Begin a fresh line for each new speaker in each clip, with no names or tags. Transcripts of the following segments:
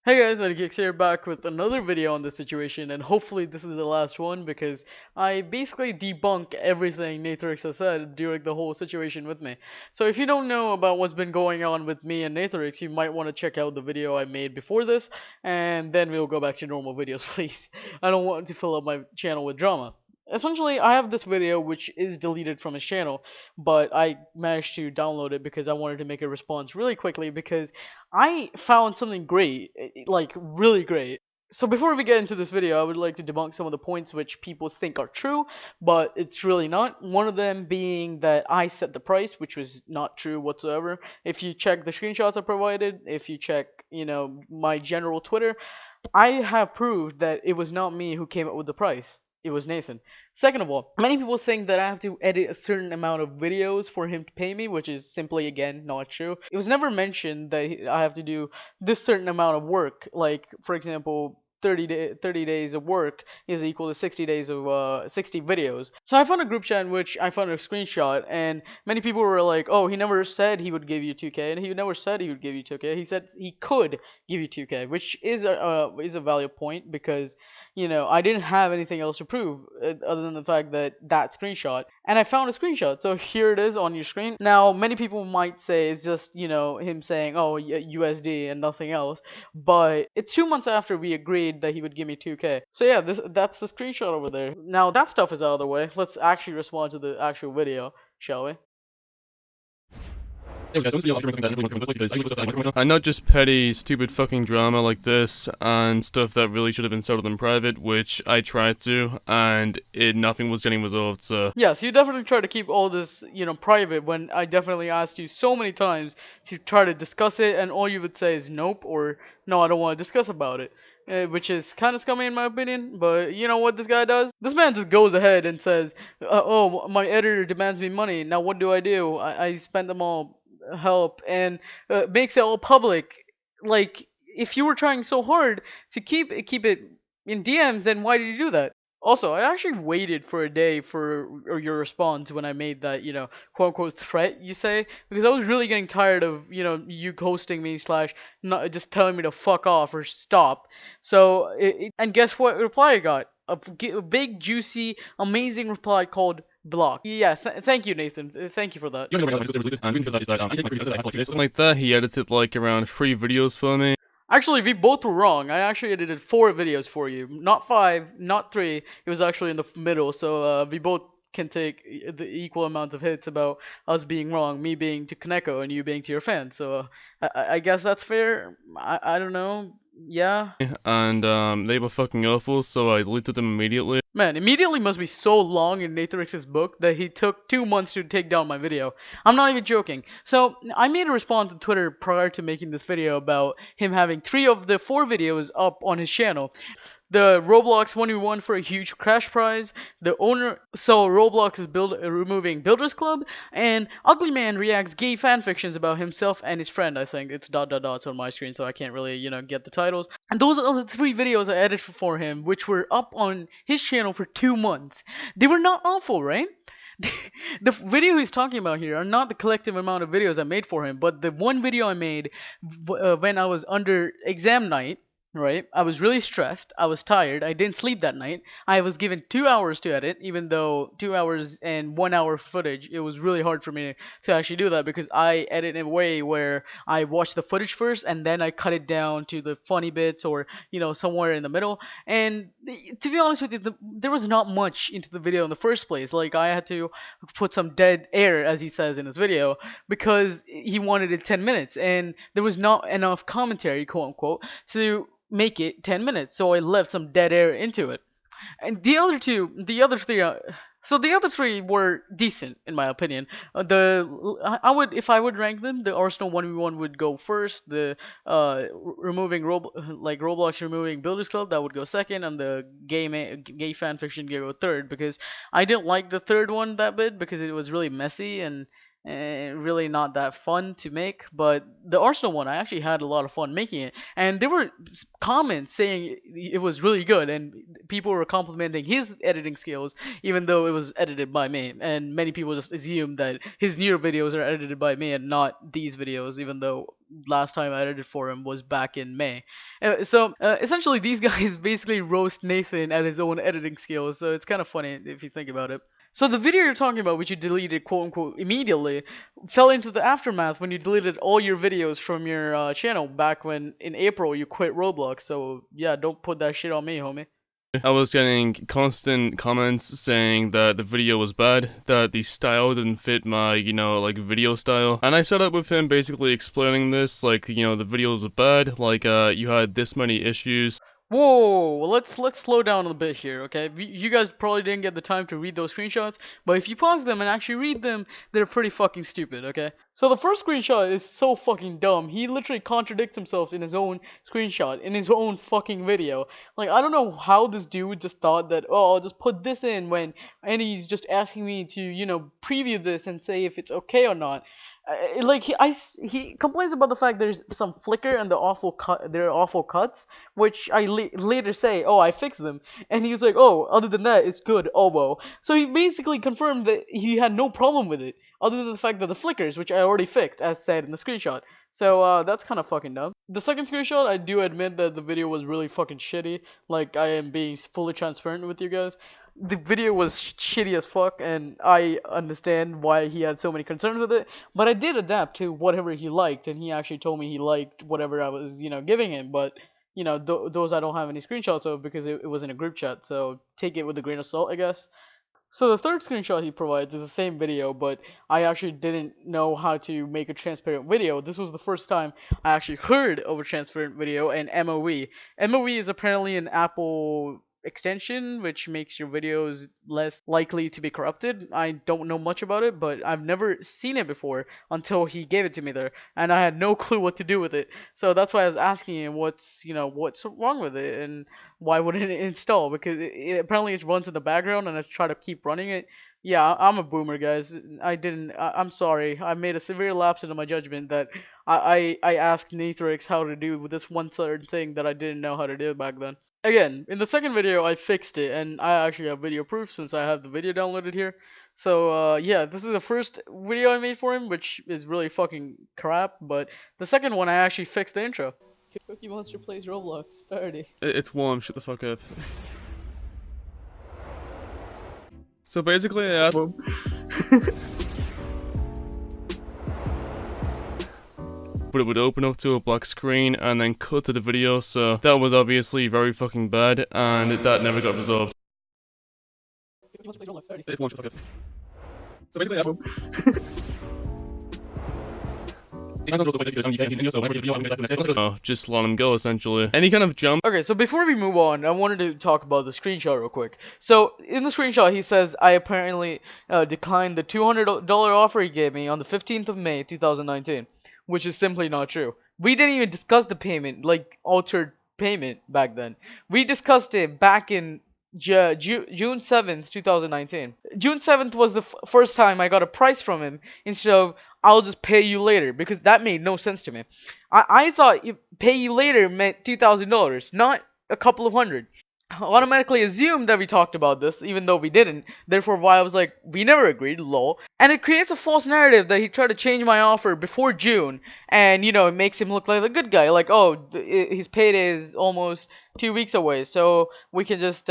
Hey guys, Nathorix here back with another video on this situation, and hopefully this is the last one because I basically debunk everything Nathorix has said during the whole situation with me. So if you don't know about what's been going on with me and Nathorix, you might want to check out the video I made before this, and then we'll go back to normal videos, please. I don't want to fill up my channel with drama. Essentially, I have this video which is deleted from his channel, but I managed to download it because I wanted to make a response really quickly because I found something great, like really great. So before we get into this video, I would like to debunk some of the points which people think are true, but it's really not. One of them being that I set the price, which was not true whatsoever. If you check the screenshots I provided, if you check, my general Twitter, I have proved that it was not me who came up with the price. It was Nathan. Second of all, many people think that I have to edit a certain amount of videos for him to pay me, which is simply, again, not true. It was never mentioned that I have to do this certain amount of work. Like, for example, 30 days of work is equal to 60 days of 60 videos. So I found a group chat in which I found a screenshot, and many people were like, "Oh, he never said he would give you 2K, and he never said he would give you 2K. He said he could give you 2K," which is a valid point because I didn't have anything else to prove other than the fact that screenshot, and I found a screenshot. So here it is on your screen. Now, many people might say it's just him saying, "Oh, USD" and nothing else, but it's 2 months after we agreed that he would give me 2K. So yeah, that's the screenshot over there. Now that stuff is out of the way. Let's actually respond to the actual video, shall we?
And not just petty, stupid fucking drama like this and stuff that really should have been settled in private, which I tried to, and nothing was getting resolved, so...
Yes, you definitely try to keep all this, private when I definitely asked you so many times to try to discuss it, and all you would say is nope, or no, I don't want to discuss about it. Which is kind of scummy in my opinion, but you know what this guy does? This man just goes ahead and says, "Oh, my editor demands me money. Now what do? I spend them all help," and makes it all public. Like, if you were trying so hard to keep it in DMs, then why did you do that? Also, I actually waited for a day for your response when I made that, quote unquote threat you say, because I was really getting tired of, you ghosting me slash not just telling me to fuck off or stop. So, and guess what reply I got? A big, juicy, amazing reply called block. Yeah, thank you, Nathan. Thank you for that.
Something like that, he edited like around 3 videos for me.
Actually, we both were wrong. I actually edited 4 videos for you, not 5, not 3. It was actually in the middle, so we both can take the equal amounts of hits about us being wrong, me being to Kaneko and you being to your fans. So I guess that's fair. I don't know. Yeah.
And they were fucking awful, so I deleted them immediately.
Man, immediately must be so long in Nathorix's book that he took 2 months to take down my video. I'm not even joking. So, I made a response to Twitter prior to making this video about him having 3 of the 4 videos up on his channel. The Roblox 1v1 for a huge crash prize, the owner, so Roblox is removing Builders Club, and Ugly Man reacts gay fanfictions about himself and his friend. I think it's dot dot dots on my screen, so I can't really, get the titles. And those are the 3 videos I edited for him, which were up on his channel for 2 months. They were not awful, right? The video he's talking about here are not the collective amount of videos I made for him, but the one video I made when I was under exam night. Right, I was really stressed. I was tired. I didn't sleep that night. I was given 2 hours to edit, even though 2 hours and 1 hour footage. It was really hard for me to actually do that because I edit in a way where I watch the footage first and then I cut it down to the funny bits or somewhere in the middle. And to be honest with you, there was not much into the video in the first place. Like I had to put some dead air, as he says in his video, because he wanted it 10 minutes and there was not enough commentary, quote unquote, to make it 10 minutes, so I left some dead air into it. And the other 3, so the other 3 were decent in my opinion. I would, if I would rank them, the Arsenal 1v1 would go first. The removing Roblox removing Builders Club, that would go second, and the gay fanfiction would go third because I didn't like the third one that bit because it was really messy and really not that fun to make. But the Arsenal one, I actually had a lot of fun making it, and there were comments saying it was really good, and people were complimenting his editing skills, even though it was edited by me. And many people just assume that his newer videos are edited by me and not these videos, even though last time I edited for him was back in May. Essentially, these guys basically roast Nathan at his own editing skills, so it's kind of funny if you think about it. So the video you're talking about, which you deleted quote unquote immediately, fell into the aftermath when you deleted all your videos from your channel back when in April you quit Roblox. So yeah, don't put that shit on me, homie.
I was getting constant comments saying that the video was bad, that the style didn't fit my, like video style. And I started with him basically explaining this, like, the videos were bad, like, you had this many issues.
Whoa, let's slow down a bit here, okay? You guys probably didn't get the time to read those screenshots, but if you pause them and actually read them, they're pretty fucking stupid, okay? So the first screenshot is so fucking dumb. He literally contradicts himself in his own screenshot, in his own fucking video. Like, I don't know how this dude just thought that, oh, I'll just put this in and he's just asking me to, preview this and say if it's okay or not. He complains about the fact there's some flicker and there are awful cuts, which I later say, oh, I fixed them, and he's like, oh, other than that, it's good. Oh well. So he basically confirmed that he had no problem with it, other than the fact that the flickers, which I already fixed, as said in the screenshot. So that's kind of fucking dumb. The second screenshot, I do admit that the video was really fucking shitty. Like, I am being fully transparent with you guys. The video was shitty as fuck, and I understand why he had so many concerns with it, but I did adapt to whatever he liked, and he actually told me he liked whatever I was, giving him, but, those I don't have any screenshots of because it was in a group chat, so take it with a grain of salt, I guess. So the third screenshot he provides is the same video, but I actually didn't know how to make a transparent video. This was the first time I actually heard of a transparent video and MOE. MOE is apparently an Apple extension which makes your videos less likely to be corrupted. I don't know much about it, but I've never seen it before until he gave it to me there, and I had no clue what to do with it. So that's why I was asking him what's wrong with it and why wouldn't it install, because apparently it runs in the background and I try to keep running it. Yeah, I'm a boomer, guys. I'm sorry. I made a severe lapse into my judgment that I asked Nathorix how to do with this one certain thing that I didn't know how to do back then. Again, in the second video, I fixed it, and I actually have video proof since I have the video downloaded here. So, yeah, this is the first video I made for him, which is really fucking crap, but the second one, I actually fixed the intro. Cookie Monster plays Roblox parody.
It's warm, shut the fuck up. So basically, I asked... but it would open up to a black screen and then cut to the video, so that was obviously very fucking bad, and that never got resolved. It's one, shut the fuck up. So basically, just let him go, essentially. Any kind of jump.
Okay, so before we move on, I wanted to talk about the screenshot real quick. So, in the screenshot, he says, I apparently declined the $200 offer he gave me on the 15th of May, 2019. Which is simply not true. We didn't even discuss the payment, like altered payment back then. We discussed it back in June 7th, 2019. June 7th was the first time I got a price from him instead of I'll just pay you later, because that made no sense to me. I thought pay you later meant $2,000, not a couple of hundred. Automatically assumed that we talked about this, even though we didn't. Therefore, why I was like, we never agreed, lol. And it creates a false narrative that he tried to change my offer before June, and it makes him look like a good guy. Like, oh, his payday is almost 2 weeks away, so we can just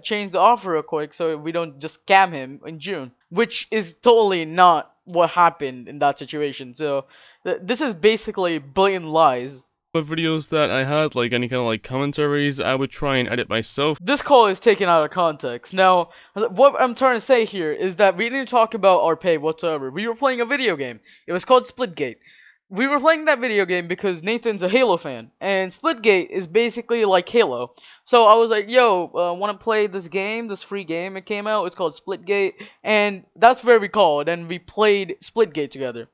change the offer real quick, so we don't just scam him in June, which is totally not what happened in that situation. So this is basically blatant lies.
Videos that I had, like any kind of like commentaries, I would try and edit myself.
This call is taken out of context. Now, what I'm trying to say here is that we didn't talk about our pay whatsoever. We were playing a video game. It was called Splitgate. We were playing that video game because Nathan's a Halo fan, and Splitgate is basically like Halo. So I was like, yo, want to play this game, this free game it came out, it's called Splitgate, and that's where we called, and we played Splitgate together.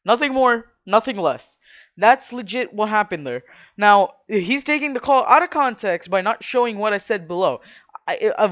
Nothing more, nothing less. That's legit what happened there. Now, he's taking the call out of context by not showing what I said below,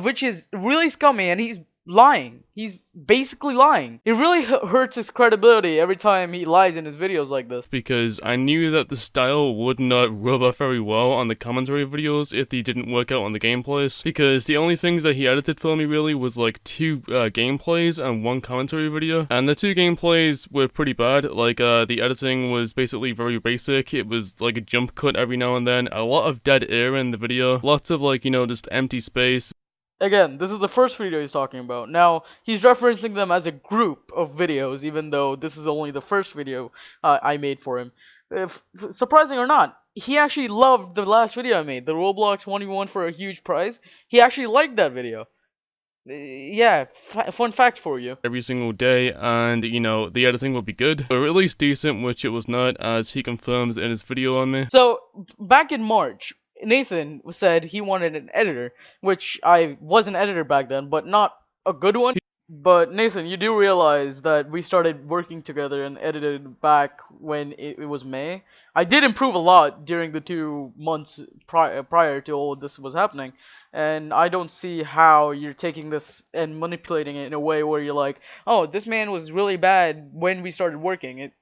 which is really scummy, and he's lying. He's basically lying. It really hurts his credibility every time he lies in his videos like this.
Because I knew that the style would not rub off very well on the commentary videos if they didn't work out on the gameplays. Because the only things that he edited for me really was like 2 gameplays and 1 commentary video. And the 2 gameplays were pretty bad. Like the editing was basically very basic. It was like a jump cut every now and then. A lot of dead air in the video. Lots of like, just empty space.
Again, this is the first video he's talking about. Now, he's referencing them as a group of videos, even though this is only the first video I made for him. Surprising or not, he actually loved the last video I made, the Roblox 1v1 for a huge prize. He actually liked that video. Yeah, fun fact for you.
Every single day, and the editing will be good, or at least decent, which it was not, as he confirms in his video on me.
So, back in March, Nathan said he wanted an editor, which I was an editor back then, but not a good one. But Nathan, you do realize that we started working together and edited back when it was May. I did improve a lot during the 2 months prior to all this was happening, and I don't see how you're taking this and manipulating it in a way where you're like, oh, this man was really bad when we started working.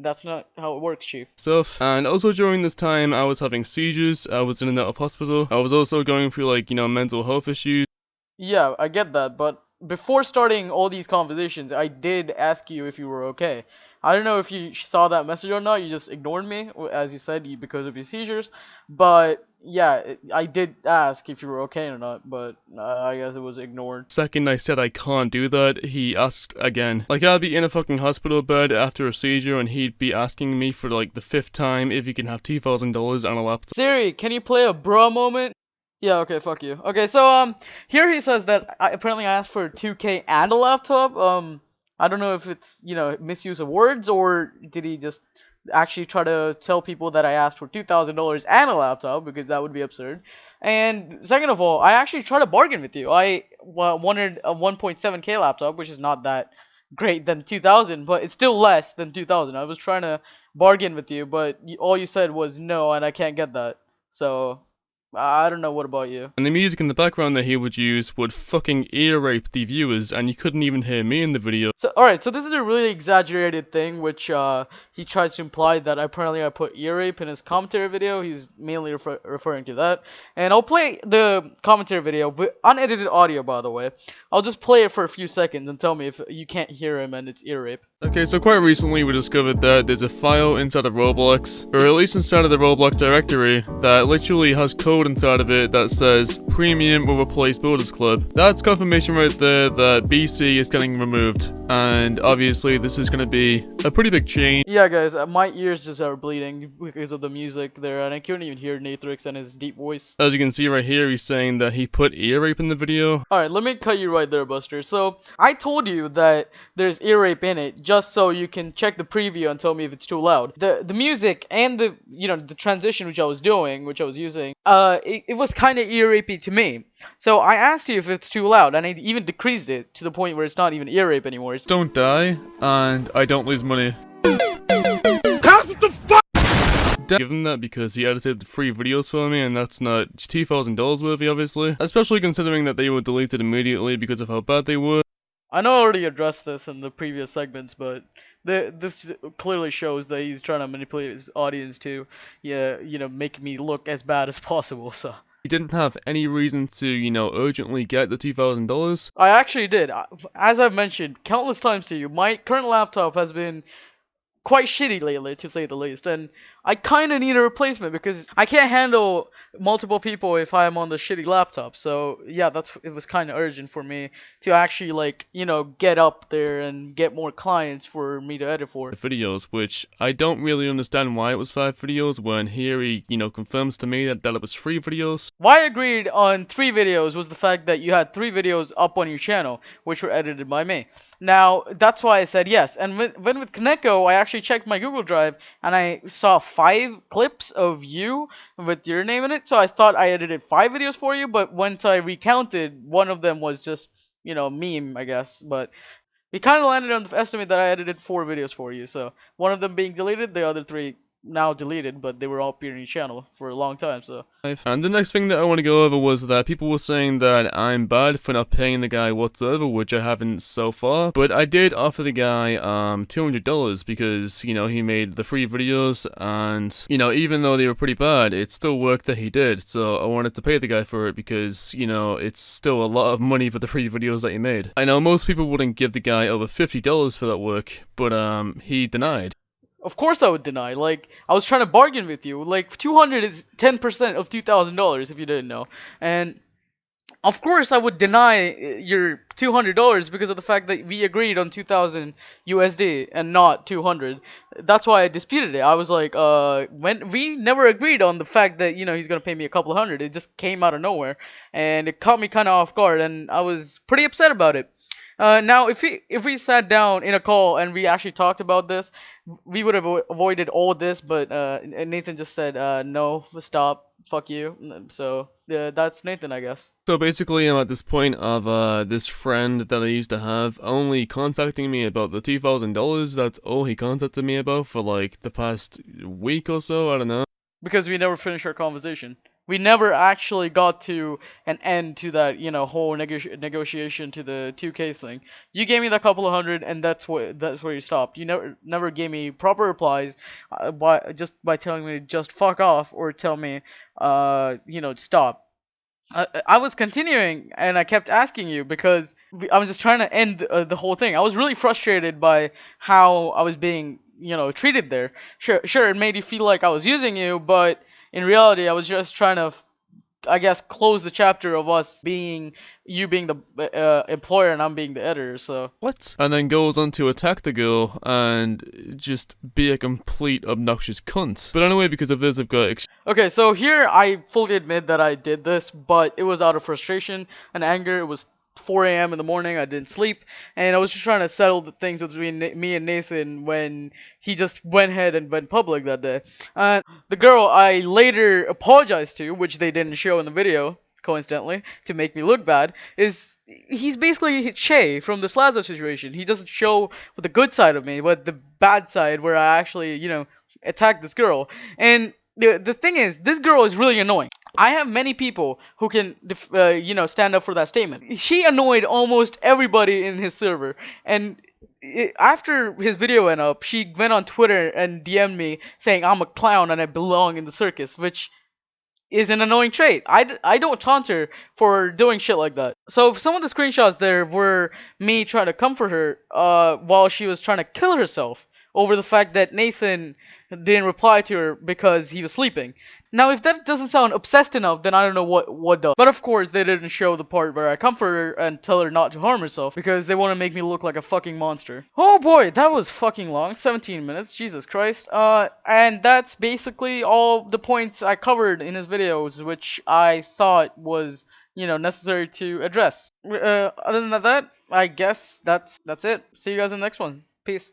That's not how it works, Chief.
Stuff. And also during this time, I was having seizures, I was in and out of hospital, I was also going through like, mental health issues.
Yeah, I get that, but before starting all these conversations, I did ask you if you were okay. I don't know if you saw that message or not, you just ignored me, as you said, because of your seizures, but yeah, I did ask if you were okay or not, but I guess it was ignored.
Second I said I can't do that, he asked again. Like, I'd be in a fucking hospital bed after a seizure, and he'd be asking me for like the 5th time if he can have $2,000 on a laptop.
Siri, can you play a bra moment? Yeah, okay, fuck you. Okay, so, here he says that apparently I asked for 2K and a laptop. I don't know if it's, misuse of words, or did he just actually try to tell people that I asked for $2,000 and a laptop, because that would be absurd. And second of all, I actually tried to bargain with you. I wanted a 1.7K laptop, which is not that great than 2,000, but it's still less than 2,000. I was trying to bargain with you, but all you said was no, and I can't get that. So I don't know, what about you?
And the music in the background that he would use would fucking ear rape the viewers, and you couldn't even hear me in the video.
So, alright, so this is a really exaggerated thing, which he tries to imply that apparently I put ear rape in his commentary video. He's mainly referring to that. And I'll play the commentary video with unedited audio, by the way. I'll just play it for a few seconds and tell me if you can't hear him and it's ear rape.
Okay, so quite recently we discovered that there's a file inside of Roblox, or at least inside of the Roblox directory, that literally has code inside of it that says Premium will replace Builders Club. That's confirmation right there that BC is getting removed, and obviously this is going to be a pretty big change.
Yeah, guys, my ears just are bleeding because of the music there, and I couldn't even hear Nathorix and his deep voice.
As you can see right here, he's saying that he put ear rape in the video.
Alright, let me cut you right there, Buster. So, I told you that there's ear rape in it, just so you can check the preview and tell me if it's too loud. The music and the transition which I was using, it was kind of ear rapey to me. So I asked you if it's too loud, and I even decreased it to the point where it's not even ear rape anymore.
Don't die, and I don't lose money. Give him that because he edited 3 videos for me, and that's not $2,000 worthy, obviously. Especially considering that they were deleted immediately because of how bad they were.
I know I already addressed this in the previous segments, but this clearly shows that he's trying to manipulate his audience to, make me look as bad as possible, so.
He didn't have any reason to, urgently get the $2,000.
I actually did. As I've mentioned countless times to you, my current laptop has been quite shitty lately, to say the least, and I kind of need a replacement because I can't handle multiple people if I'm on the shitty laptop. So yeah, it was kind of urgent for me to actually get up there and get more clients for me to edit for.
Videos, which I don't really understand why it was 5 videos when here he, confirms to me that it was 3 videos.
Why I agreed on 3 videos was the fact that you had 3 videos up on your channel, which were edited by me. Now, that's why I said yes. And when with Kaneko, I actually checked my Google Drive, and I saw 5 clips of you with your name in it, so I thought I edited 5 videos for you, but once I recounted, one of them was just, meme, I guess, but we kind of landed on the estimate that I edited 4 videos for you, so one of them being deleted, the other 3 now deleted, but they were all appearing in your channel for a long time. So.
And the next thing that I want to go over was that people were saying that I'm bad for not paying the guy whatsoever, which I haven't so far. But I did offer the guy $200 because, you know, he made the free videos, and, you know, even though they were pretty bad, it's still work that he did. So I wanted to pay the guy for it because, you know, it's still a lot of money for the free videos that he made. I know most people wouldn't give the guy over $50 for that work, but he denied.
Of course I would deny. Like, I was trying to bargain with you. Like, 200 is 10% of $2,000 if you didn't know. And of course I would deny your $200 because of the fact that we agreed on 2,000 USD and not 200. That's why I disputed it. I was like, when we never agreed on the fact that, you know, he's gonna pay me a couple of hundred. It just came out of nowhere, and it caught me kind of off guard, and I was pretty upset about it. Now, if we sat down in a call and we actually talked about this, we would have avoided all this. But Nathan just said, "No, stop, fuck you." So that's Nathan, I guess.
So basically, I'm at this point of this friend that I used to have only contacting me about the $2,000. That's all he contacted me about for like the past week or so. I don't know.
Because we never finished our conversation. We never actually got to an end to that, you know, whole negotiation to the 2K thing. You gave me that couple of hundred, and that's where you stopped. You never gave me proper replies, by telling me just fuck off or tell me, you know, stop. I was continuing, and I kept asking you because I was just trying to end the whole thing. I was really frustrated by how I was being, you know, treated there. Sure, it made you feel like I was using you, but in reality, I was just trying to, I guess, close the chapter of us being, you being the employer and I'm being the editor. So.
What? And then goes on to attack the girl and just be a complete obnoxious cunt. But anyway, because of this, I've got.
Okay, so here I fully admit that I did this, but it was out of frustration and anger. It was 4 a.m. in the morning. I didn't sleep, and I was just trying to settle the things between me and Nathan when he just went ahead and went public that day. The girl I later apologized to, which they didn't show in the video, coincidentally, to make me look bad, is he's basically Che from the Slaza situation. He doesn't show the good side of me, but the bad side where I actually, you know, attacked this girl. And the thing is, this girl is really annoying. I have many people who can, you know, stand up for that statement. She annoyed almost everybody in his server, and after his video went up, she went on Twitter and DM'd me saying I'm a clown and I belong in the circus, which is an annoying trait. I don't taunt her for doing shit like that. So some of the screenshots there were me trying to comfort her while she was trying to kill herself over the fact that Nathan didn't reply to her because he was sleeping. Now, if that doesn't sound obsessed enough, then I don't know what does. But of course, they didn't show the part where I comfort her and tell her not to harm herself because they want to make me look like a fucking monster. Oh boy, that was fucking long. 17 minutes. Jesus Christ. And that's basically all the points I covered in his videos, which I thought was, you know, necessary to address. Other than that, I guess that's it. See you guys in the next one. Peace.